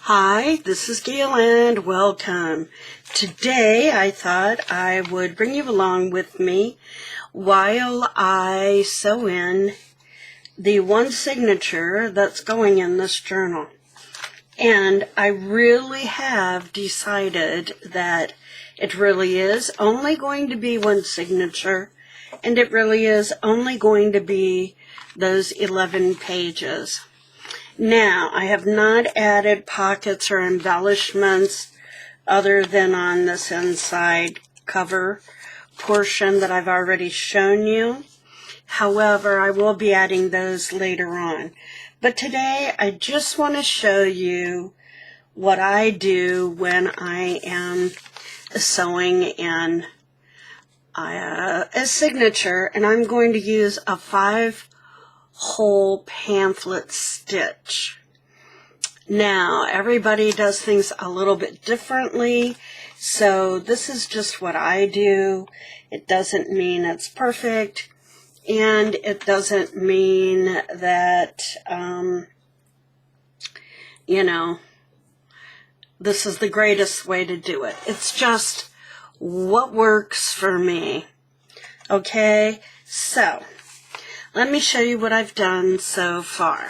Hi, this is Gail and welcome. Today I thought I would bring you along with me while I sew in the one signature that's going in this journal. And I really have decided that it really is only going to be one signature, and it really is only going to be those 11 pages. Now, I have not added pockets or embellishments other than on this inside cover portion that I've already shown you. However, I will be adding those later on. But today, I just want to show you what I do when I am sewing in a signature, and I'm going to use a 5-hole pamphlet stitch. Now, everybody does things a little bit differently, so this is just what I do. It doesn't mean it's perfect, and it doesn't mean that, this is the greatest way to do it. It's just what works for me. Okay, so let me show you what I've done so far.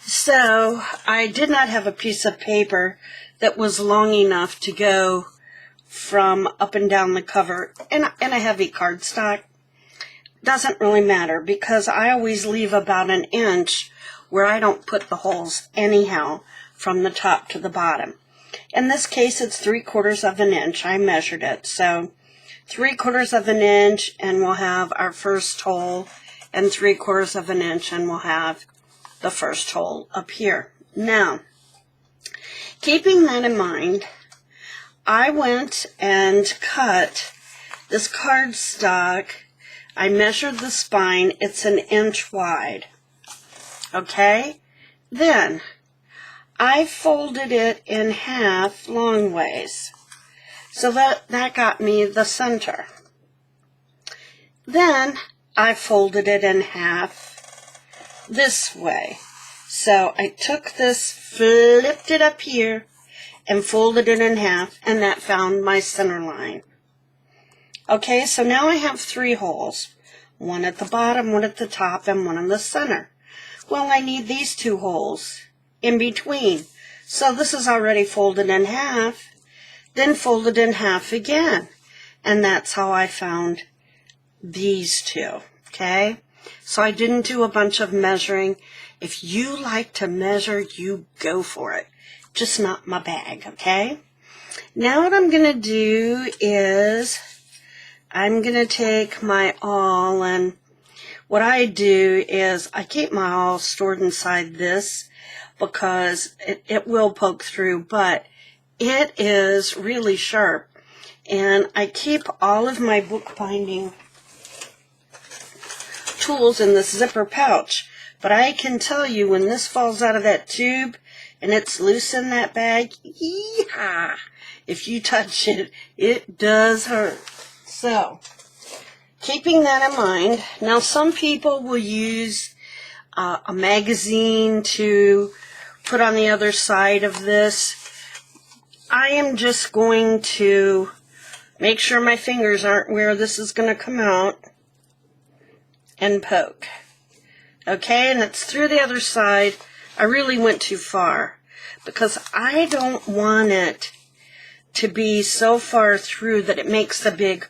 So I did not have a piece of paper that was long enough to go from up and down the cover in a heavy cardstock. Doesn't really matter because I always leave about an inch where I don't put the holes anyhow from the top to the bottom. In this case, it's 3/4 of an inch. I measured it. So 3/4 of an inch, and we'll have our first hole, and 3/4 of an inch, and we'll have the first hole up here. Now, keeping that in mind, I went and cut this cardstock. I measured the spine. It's 1 inch wide. Okay? Then, I folded it in half long ways. So that got me the center. Then, I folded it in half this way. So I took this, flipped it up here, and folded it in half, and that found my center line. Okay, so now I have 3 holes. One at the bottom, one at the top, and one in the center. Well, I need these 2 holes in between. So this is already folded in half, then folded in half again. And that's how I found these 2, okay? So I didn't do a bunch of measuring. If you like to measure, you go for it. Just not my bag, okay? Now what I'm going to do is I'm going to take my awl, and what I do is I keep my awl stored inside this because it will poke through, but it is really sharp. And I keep all of my bookbinding tools in this zipper pouch. But I can tell you when this falls out of that tube and it's loose in that bag, yee-haw, if you touch it, it does hurt. So, keeping that in mind, now some people will use a magazine to put on the other side of this. I am just going to make sure my fingers aren't where this is going to come out and poke. Okay, and it's through the other side. I really went too far because I don't want it to be so far through that it makes a big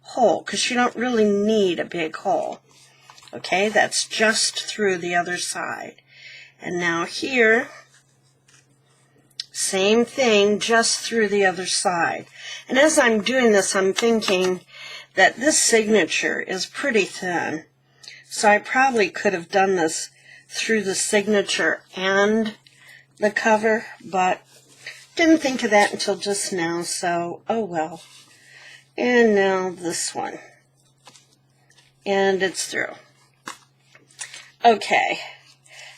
hole, because you don't really need a big hole. Okay, that's just through the other side. And now here, same thing, just through the other side. And as I'm doing this, I'm thinking that this signature is pretty thin. So I probably could have done this through the signature and the cover, but didn't think of that until just now, so oh well. And now this one. And it's through. Okay,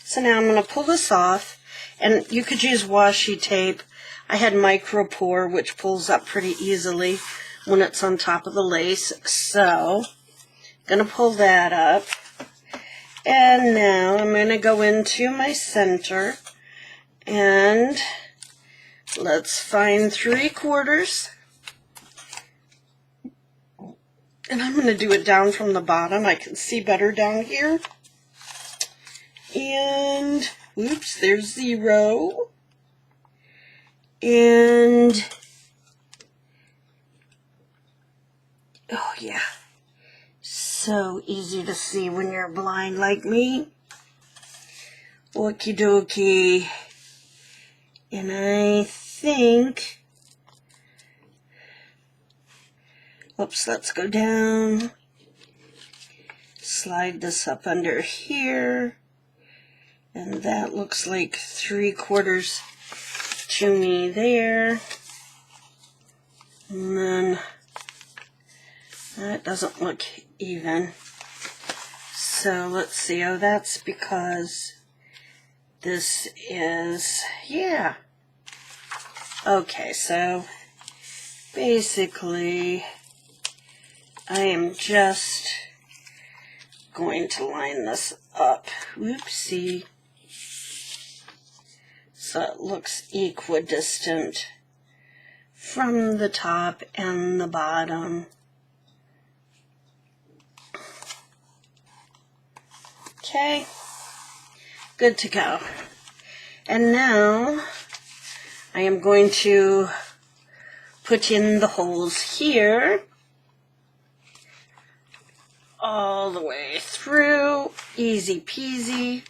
so now I'm going to pull this off, and you could use washi tape. I had micro pour, which pulls up pretty easily when it's on top of the lace. So, I'm going to pull that up. And now I'm going to go into my center and Let's find 3/4. And I'm going to do it down from the bottom. I can see better down here. And, oops, there's 0. And, oh yeah, so easy to see when you're blind like me. Okie dokie. And I think, oops, let's go down. Slide this up under here. And that looks like 3/4 to me there. And then that doesn't look even. So let's see. Oh, that's because this is, yeah. Okay, so basically I am just going to line this up. Whoopsie. So it looks equidistant from the top and the bottom. Okay, good to go. And now I am going to put in the holes here all the way through, easy peasy.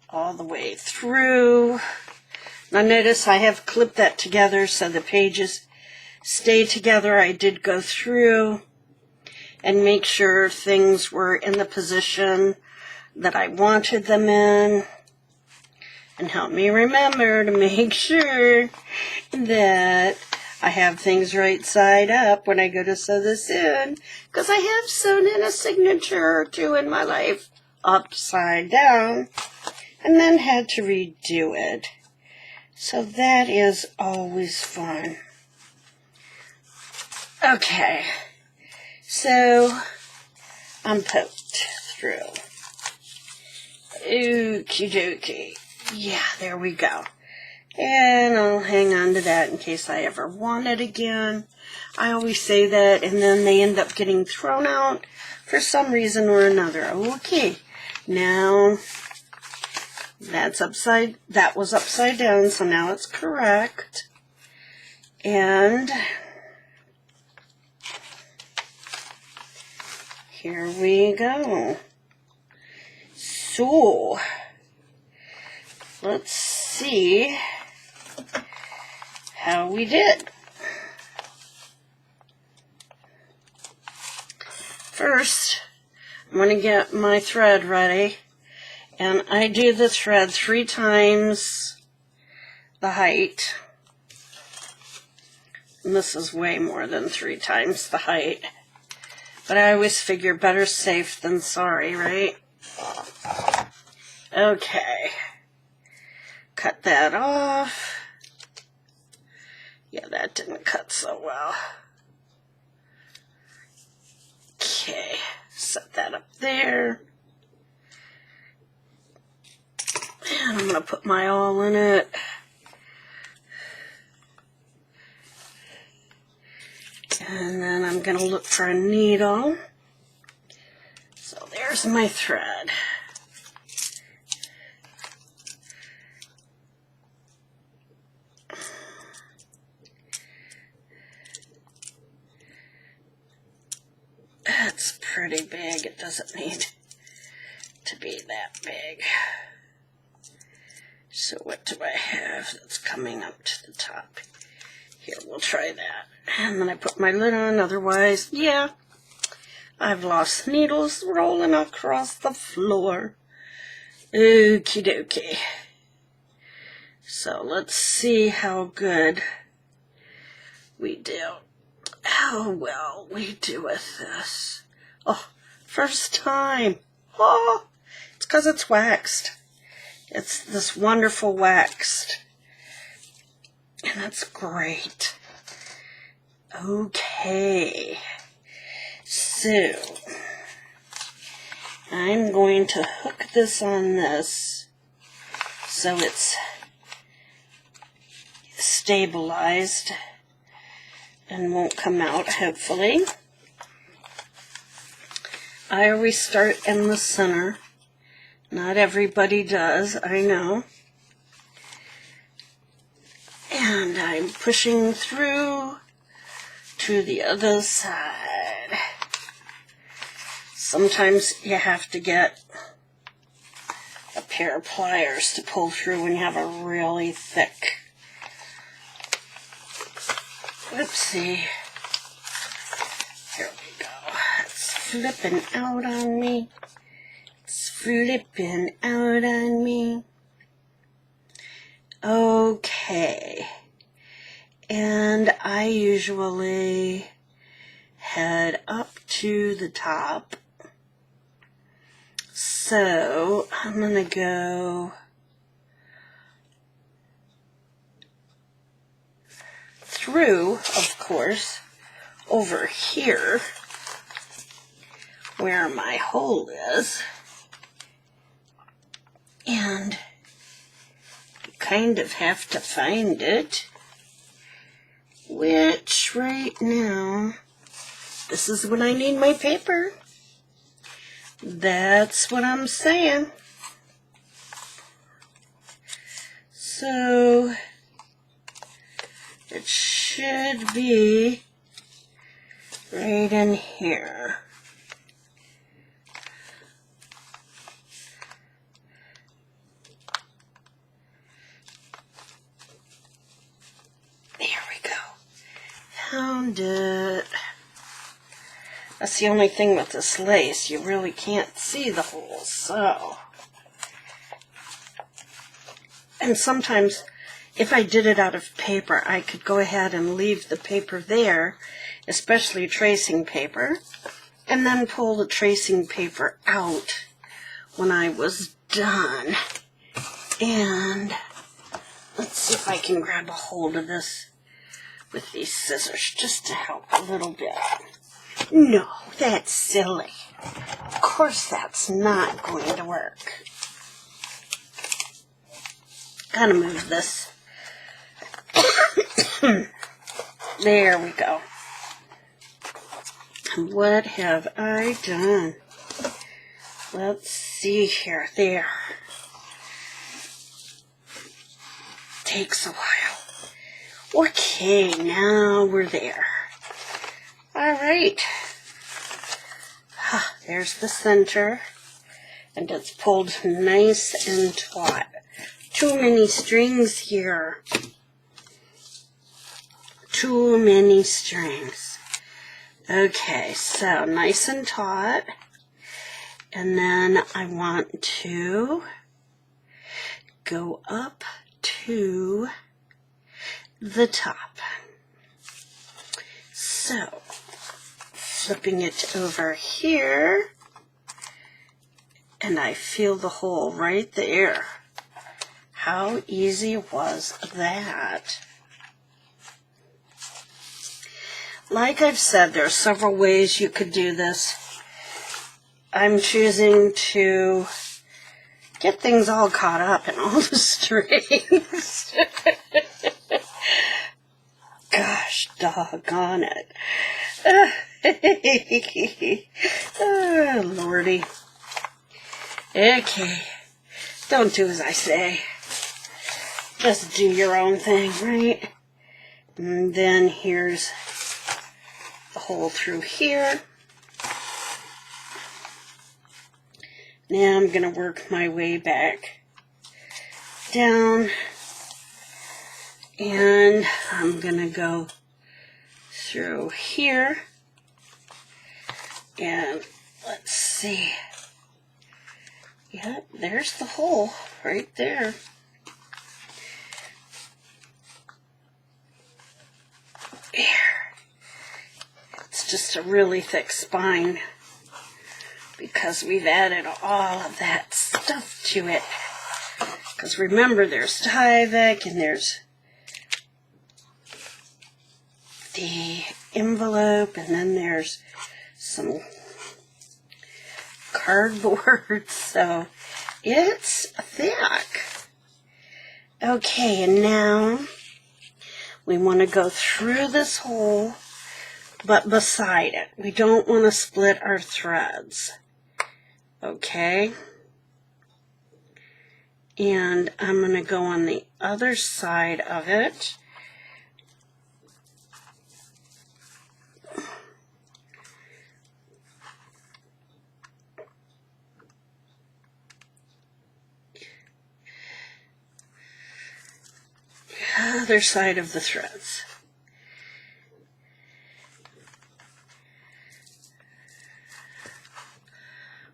All the way through. Now notice I have clipped that together so the pages stay together. I did go through and make sure things were in the position that I wanted them in. And help me remember to make sure that I have things right side up when I go to sew this in. Because I have sewn in a signature or two in my life upside down. And then had to redo it. So that is always fun. Okay, so I'm poked through. Okie dokie. Yeah, there we go. And I'll hang on to that in case I ever want it again. I always say that, and then they end up getting thrown out for some reason or another. Okay, now that was upside down, so now it's correct. And here we go. So let's see how we did. First, I'm going to get my thread ready. And I do the thread 3 times the height. And this is way more than 3 times the height. But I always figure better safe than sorry, right? Okay. Cut that off. Yeah, that didn't cut so well. Okay, set that up there. And I'm going to put my awl in it. And then I'm going to look for a needle. So there's my thread. That's pretty big. It doesn't need to be that big. So what do I have that's coming up to the top? Here, we'll try that. And then I put my lid on, otherwise, yeah, I've lost needles rolling across the floor. Okie dokie. So let's see how good we do. How well we do with this. Oh, first time. Oh, it's because it's waxed. It's this wonderful waxed. And that's great. Okay. So, I'm going to hook this on this so it's stabilized and won't come out, hopefully. I always start in the center. Not everybody does, I know. And I'm pushing through to the other side. Sometimes you have to get a pair of pliers to pull through when you have a really thick. Oopsie. Here we go. It's flipping out on me. It's flipping out on me. Okay. And I usually head up to the top. So I'm going to go through, of course, over here where my hole is. And you kind of have to find it, which right now, this is when I need my paper. That's what I'm saying. So it should be right in here. There we go. Found it. That's the only thing with this lace. You really can't see the holes, so. And sometimes, if I did it out of paper, I could go ahead and leave the paper there, especially tracing paper, and then pull the tracing paper out when I was done. And let's see if I can grab a hold of this with these scissors just to help a little bit. No, that's silly. Of course that's not going to work. Gotta move this. There we go. What have I done? Let's see here. There. Takes a while. Okay, now we're there. Alright. There's the center. And it's pulled nice and taut. Too many strings here. Too many strings. Okay, so nice and taut. And then I want to go up to the top. So, flipping it over here, and I feel the hole right there. How easy was that? Like I've said, there are several ways you could do this. I'm choosing to get things all caught up in all the strings. Gosh, doggone it. Oh, Lordy. Okay. Don't do as I say. Just do your own thing, right? And then here's the hole through here. Now I'm going to work my way back down. And I'm going to go through here. And let's see. Yep, there's the hole right there. There. It's just a really thick spine because we've added all of that stuff to it. Because remember, there's Tyvek and there's the envelope, and then there's some cardboard, so it's thick. Okay, and now we want to go through this hole, but beside it. We don't want to split our threads. Okay? And I'm going to go on the other side of it. Other side of the threads.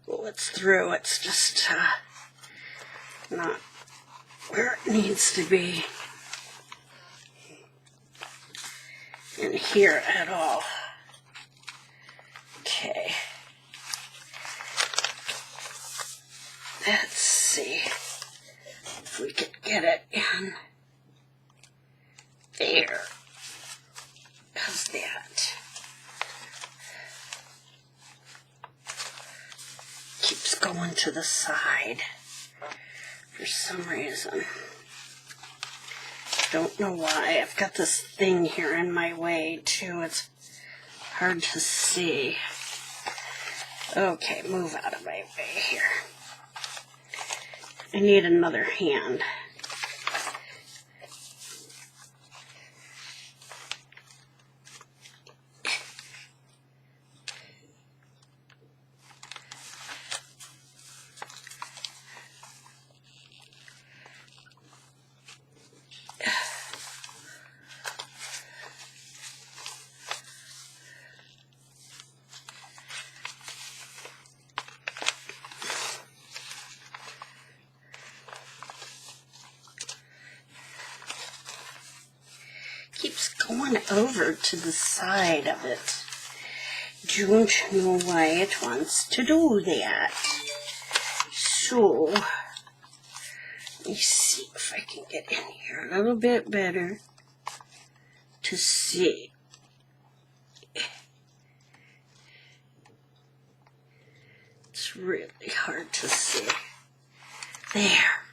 Well, it's through. It's just not where it needs to be in here at all. Okay. Let's see if we could get it in there. How's that? Keeps going to the side for some reason. Don't know why. I've got this thing here in my way too. It's hard to see. Okay, move out of my way here. I need another hand. Keeps going over to the side of it. Don't know why it wants to do that. So, let me see if I can get in here a little bit better to see. It's really hard to see. There.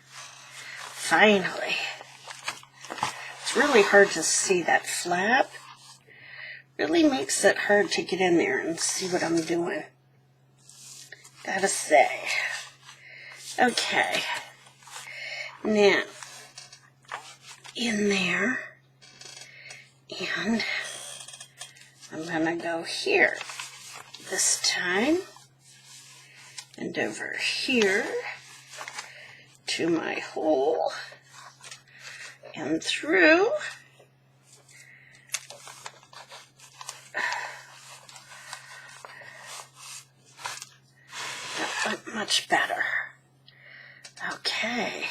Finally. It's really hard to see that flap. Really makes it hard to get in there and see what I'm doing. Gotta say. Okay. Now, in there, and I'm gonna go here this time, and over here to my hole, and through. That went much better. Okay.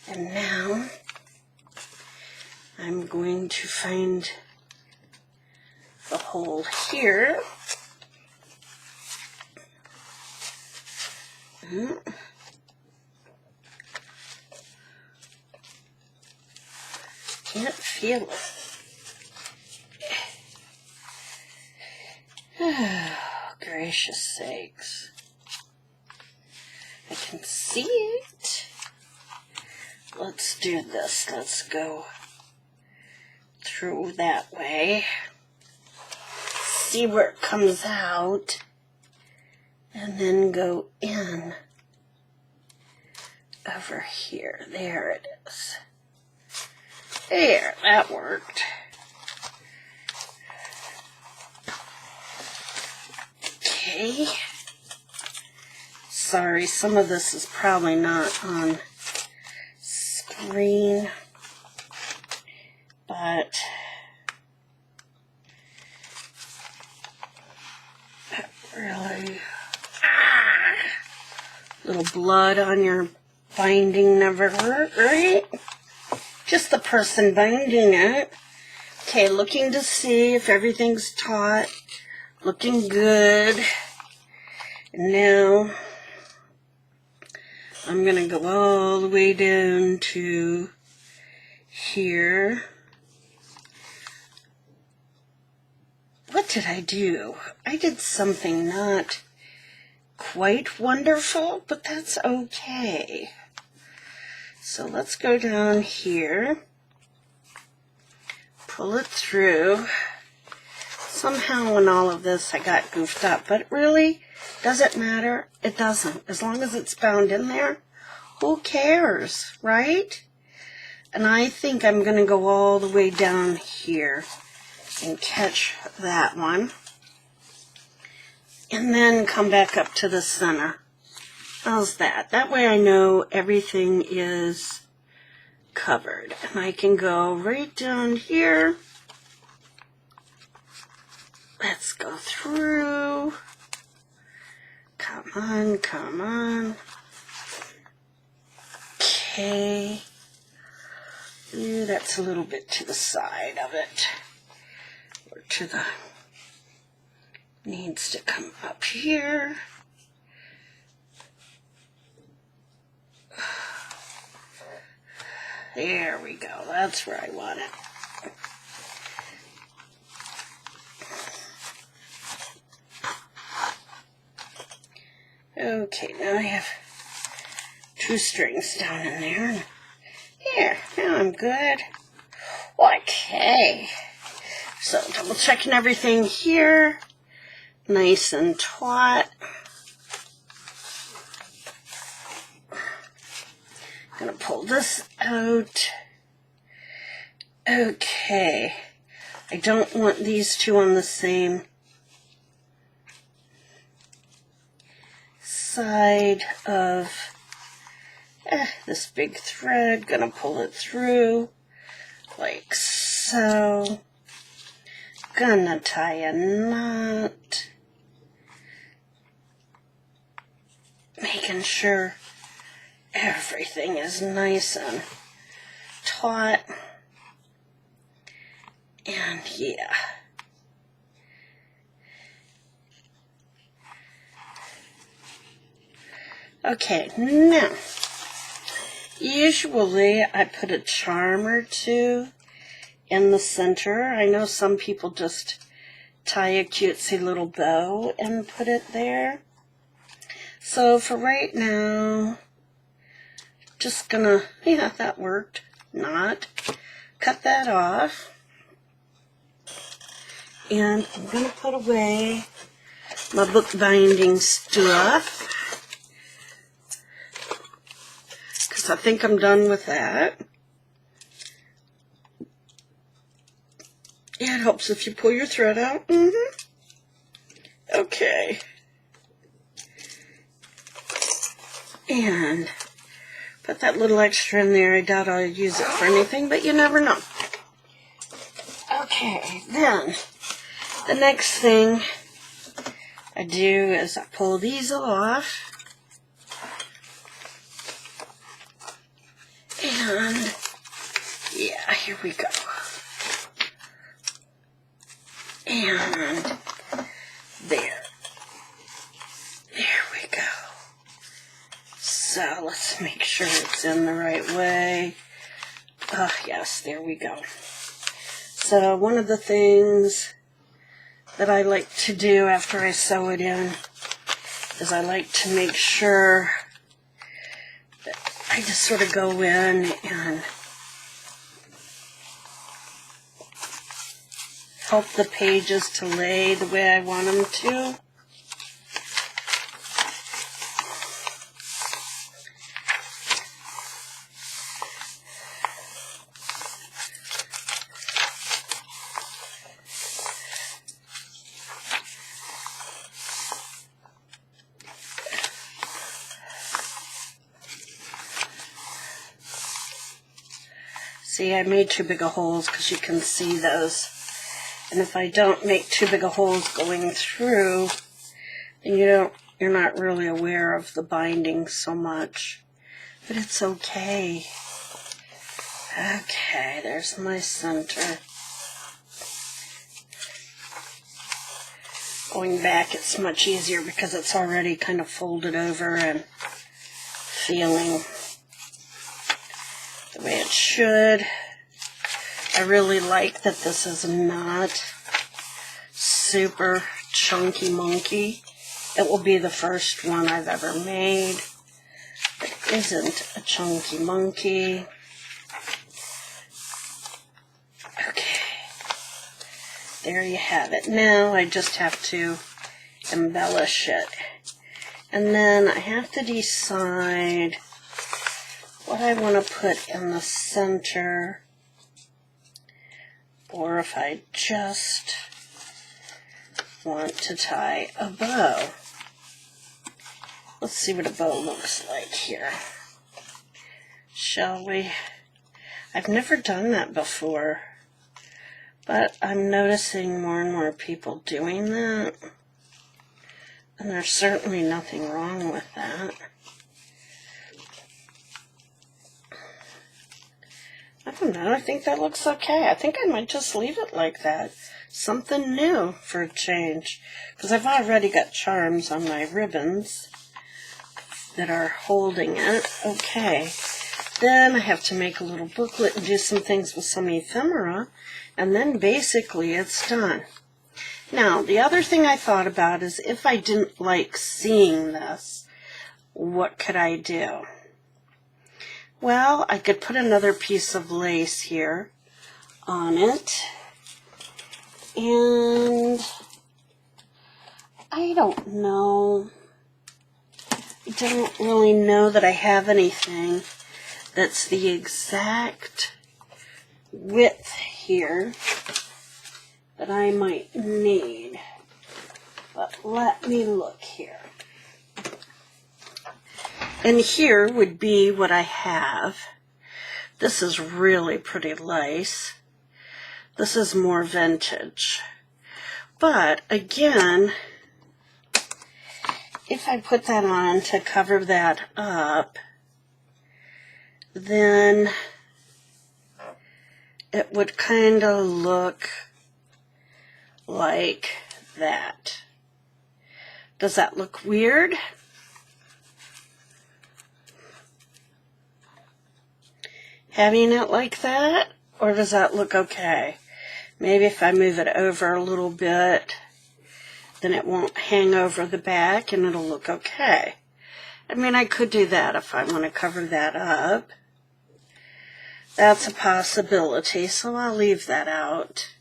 And now I'm going to find the hole here. Can't feel it. Oh, gracious sakes. I can see it. Let's do this. Let's go through that way. See where it comes out. And then go in over here. There it is. There, that worked. Okay. Sorry, some of this is probably not on screen, but that really, little blood on your binding never hurt, right? Just the person binding it. Okay, looking to see if everything's taut. Looking good. And now I'm going to go all the way down to here. What did I do? I did something not quite wonderful, but that's okay. So let's go down here, pull it through. Somehow in all of this I got goofed up, but really, does it matter? It doesn't. As long as it's bound in there, who cares, right? And I think I'm going to go all the way down here and catch that one. And then come back up to the center. How's that? That way I know everything is covered. And I can go right down here. Let's go through. Come on, come on. Okay. Ooh, that's a little bit to the side of it. Or to the... needs to come up here. There we go. That's where I want it. Okay, now I have 2 strings down in there. Here, now I'm good. Okay. So double checking everything here. Nice and taut. Gonna pull this out. Okay. I don't want these two on the same side of this big thread. Gonna pull it through like so. Gonna tie a knot. Making sure everything is nice and taut. And yeah. Okay, now, usually I put a charm or two in the center. I know some people just tie a cutesy little bow and put it there. So for right now, just gonna, yeah, that worked. Not. Cut that off. And I'm gonna put away my bookbinding stuff. Because I think I'm done with that. Yeah, it helps if you pull your thread out. Okay. And put that little extra in there. I doubt I'll use it for anything, but you never know. Okay, then the next thing I do is I pull these off. And yeah, here we go. And there. There we go. So let's make sure it's in the right way. Yes, there we go. So one of the things that I like to do after I sew it in is I like to make sure that I just sort of go in and help the pages to lay the way I want them to. See, I made too big of holes because you can see those. And if I don't make too big of holes going through, then you're not really aware of the binding so much. But it's okay. Okay, there's my center. Going back, it's much easier because it's already kind of folded over and feeling the way it should. I really like that this is not super chunky monkey. It will be the first one I've ever made that isn't a chunky monkey. Okay, there you have it. Now I just have to embellish it. And then I have to decide what I want to put in the center, or if I just want to tie a bow. Let's see what a bow looks like here. Shall we? I've never done that before, but I'm noticing more and more people doing that. And there's certainly nothing wrong with that. I don't know, I think that looks okay. I think I might just leave it like that. Something new for a change. Because I've already got charms on my ribbons that are holding it. Okay. Then I have to make a little booklet and do some things with some ephemera. And then basically it's done. Now, the other thing I thought about is if I didn't like seeing this, what could I do? Well, I could put another piece of lace here on it. And I don't know. I don't really know that I have anything that's the exact width here that I might need. But let me look here. And here would be what I have. This is really pretty lace. This is more vintage. But again, if I put that on to cover that up, then it would kind of look like that. Does that look weird? Having it like that? Or does that look okay? Maybe if I move it over a little bit, then it won't hang over the back and it'll look okay. I mean, I could do that if I want to cover that up. That's a possibility, so I'll leave that out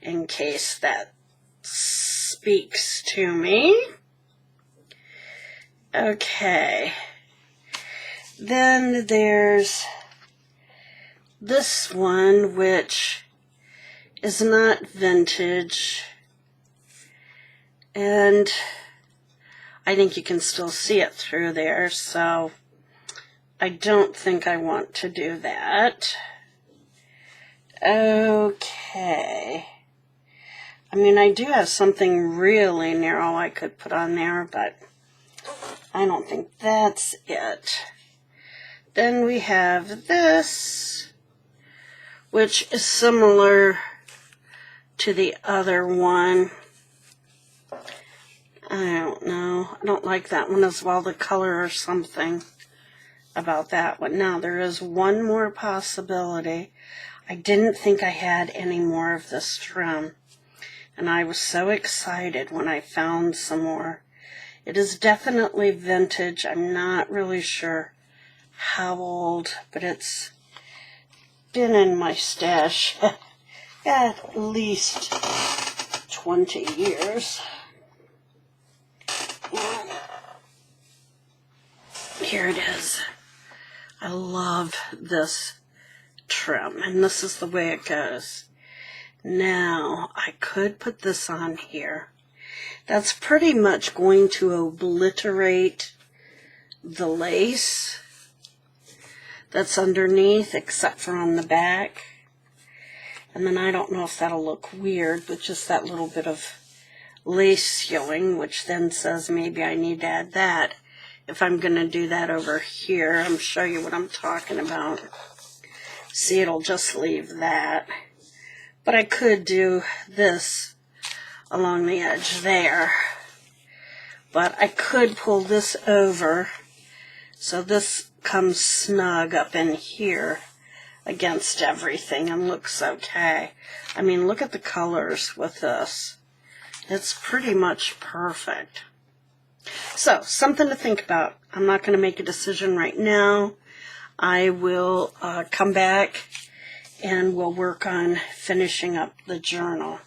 in case that speaks to me. Okay. Then there's this one, which is not vintage, and I think you can still see it through there, so I don't think I want to do that. Okay. I mean, I do have something really narrow I could put on there, but I don't think that's it. Then we have this, which is similar to the other one. I don't know. I don't like that one as well, the color or something about that one. Now, there is one more possibility. I didn't think I had any more of this trim, and I was so excited when I found some more. It is definitely vintage. I'm not really sure how old, but it's been in my stash at least 20 years. And here it is. I love this trim, and this is the way it goes. Now, I could put this on here. That's pretty much going to obliterate the lace that's underneath, except for on the back. And then I don't know if that'll look weird, but just that little bit of lace sewing, which then says maybe I need to add that. If I'm going to do that over here, I'm show you what I'm talking about. See, it'll just leave that. But I could do this along the edge there. But I could pull this over so this comes snug up in here against everything and looks okay. I mean, look at the colors with this. It's pretty much perfect. So, something to think about. I'm not going to make a decision right now. I will come back and we'll work on finishing up the journal.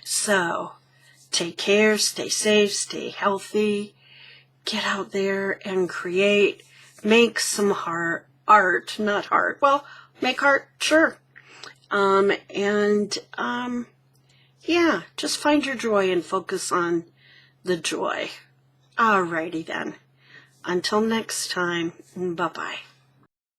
So, take care, stay safe, stay healthy, get out there and create, make some art, not art. Well, make art, sure. Yeah, just find your joy and focus on the joy. Alrighty then. Until next time, bye-bye.